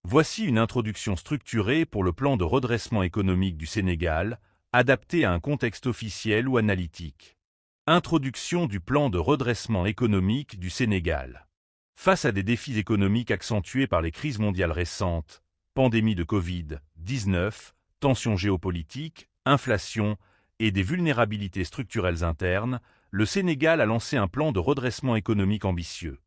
Voici une introduction structurée pour le plan de redressement économique du Sénégal, adapté à un contexte officiel ou analytique. Introduction du plan de redressement économique du Sénégal. Face à des défis économiques accentués par les crises mondiales récentes, pandémie de Covid-19, tensions géopolitiques, inflation et des vulnérabilités structurelles internes, le Sénégal a lancé un plan de redressement économique ambitieux.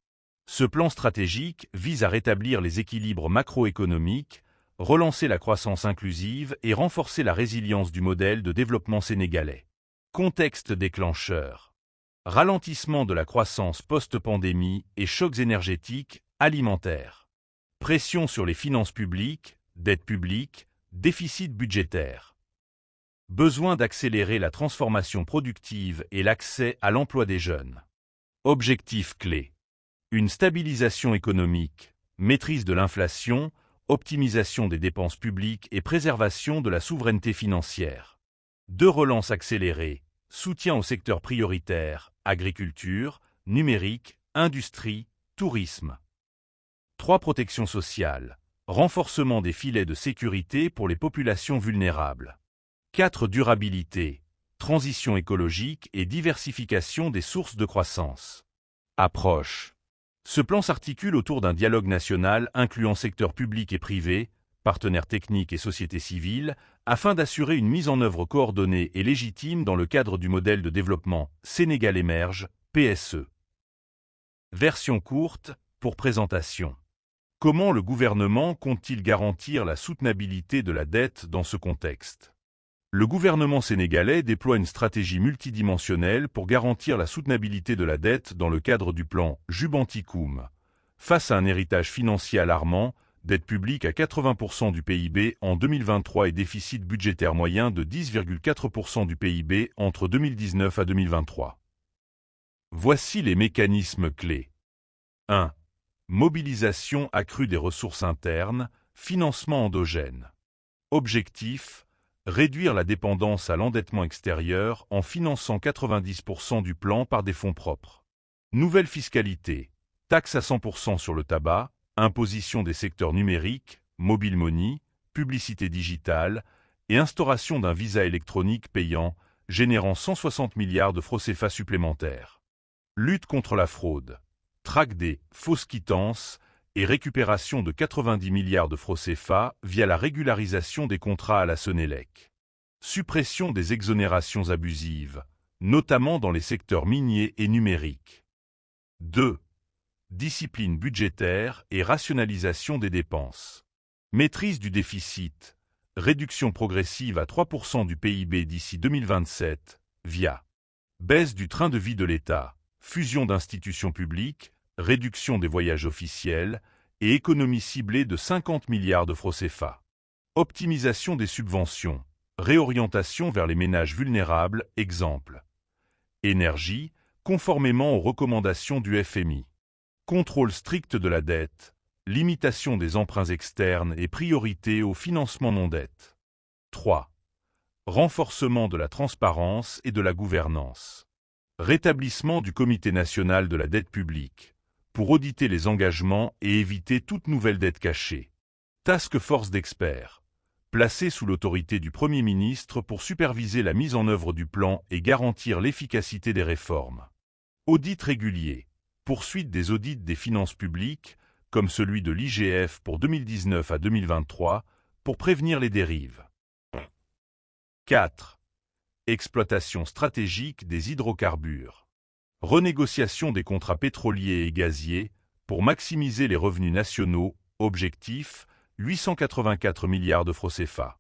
Ce plan stratégique vise à rétablir les équilibres macroéconomiques, relancer la croissance inclusive et renforcer la résilience du modèle de développement sénégalais. Contexte déclencheur. Ralentissement de la croissance post-pandémie et chocs énergétiques, alimentaires. Pression sur les finances publiques, dette publique, déficit budgétaire. Besoin d'accélérer la transformation productive et l'accès à l'emploi des jeunes. Objectifs clés. Une stabilisation économique, maîtrise de l'inflation, optimisation des dépenses publiques et préservation de la souveraineté financière. 2 relances accélérées, soutien aux secteurs prioritaires, agriculture, numérique, industrie, tourisme. 3 protections sociales, renforcement des filets de sécurité pour les populations vulnérables. 4 durabilité, transition écologique et diversification des sources de croissance. Approche. Ce plan s'articule autour d'un dialogue national incluant secteur public et privé, partenaires techniques et société civile, afin d'assurer une mise en œuvre coordonnée et légitime dans le cadre du modèle de développement Sénégal émerge, PSE. Version courte, pour présentation. Comment le gouvernement compte-t-il garantir la soutenabilité de la dette dans ce contexte ? Le gouvernement sénégalais déploie une stratégie multidimensionnelle pour garantir la soutenabilité de la dette dans le cadre du plan Jubanticoum. Face à un héritage financier alarmant, dette publique à 80% du PIB en 2023 et déficit budgétaire moyen de 10,4% du PIB entre 2019 à 2023. Voici les mécanismes clés. 1. Mobilisation accrue des ressources internes, financement endogène. Objectif: réduire la dépendance à l'endettement extérieur en finançant 90% du plan par des fonds propres. Nouvelle fiscalité, taxe à 100% sur le tabac, imposition des secteurs numériques, mobile money, publicité digitale et instauration d'un visa électronique payant, générant 160 milliards de francs CFA supplémentaires. Lutte contre la fraude, traque des fausses quittances et récupération de 90 milliards de francs CFA via la régularisation des contrats à la Sénélec. Suppression des exonérations abusives, notamment dans les secteurs miniers et numériques. 2. Discipline budgétaire et rationalisation des dépenses. Maîtrise du déficit, réduction progressive à 3% du PIB d'ici 2027, via baisse du train de vie de l'État, fusion d'institutions publiques, réduction des voyages officiels et économie ciblée de 50 milliards de francs CFA. Optimisation des subventions, réorientation vers les ménages vulnérables, exemple. Énergie, conformément aux recommandations du FMI. Contrôle strict de la dette, limitation des emprunts externes et priorité au financement non-dette. 3. Renforcement de la transparence et de la gouvernance. Rétablissement du Comité national de la dette publique, pour auditer les engagements et éviter toute nouvelle dette cachée. Task force d'experts, placée sous l'autorité du Premier ministre pour superviser la mise en œuvre du plan et garantir l'efficacité des réformes. Audit régulier, poursuite des audits des finances publiques, comme celui de l'IGF pour 2019 à 2023, pour prévenir les dérives. 4. Exploitation stratégique des hydrocarbures. Renégociation des contrats pétroliers et gaziers pour maximiser les revenus nationaux, objectif 884 milliards de francs CFA.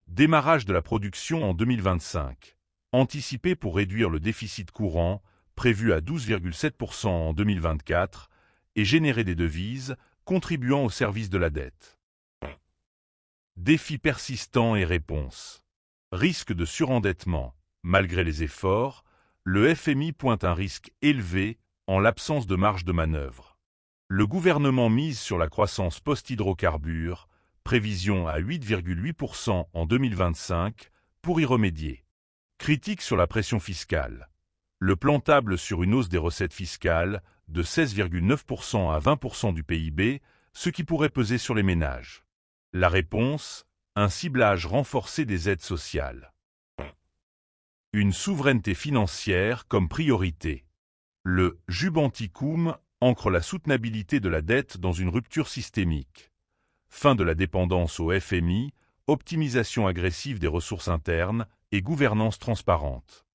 Démarrage de la production en 2025, anticipé pour réduire le déficit courant, prévu à 12,7% en 2024, et générer des devises, contribuant au service de la dette. Défis persistants et réponses. Risque de surendettement. Malgré les efforts, le FMI pointe un risque élevé en l'absence de marge de manœuvre. Le gouvernement mise sur la croissance post-hydrocarbures, prévision à 8,8% en 2025, pour y remédier. Critique sur la pression fiscale. Le plan table sur une hausse des recettes fiscales de 16,9% à 20% du PIB, ce qui pourrait peser sur les ménages. La réponse, un ciblage renforcé des aides sociales. Une souveraineté financière comme priorité. Le « Jubanticum » ancre la soutenabilité de la dette dans une rupture systémique. Fin de la dépendance au FMI, optimisation agressive des ressources internes et gouvernance transparente.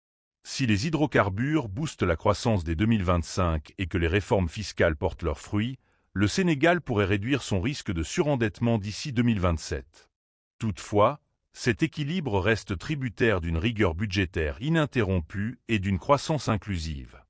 Si les hydrocarbures boostent la croissance dès 2025 et que les réformes fiscales portent leurs fruits, le Sénégal pourrait réduire son risque de surendettement d'ici 2027. Toutefois, cet équilibre reste tributaire d'une rigueur budgétaire ininterrompue et d'une croissance inclusive.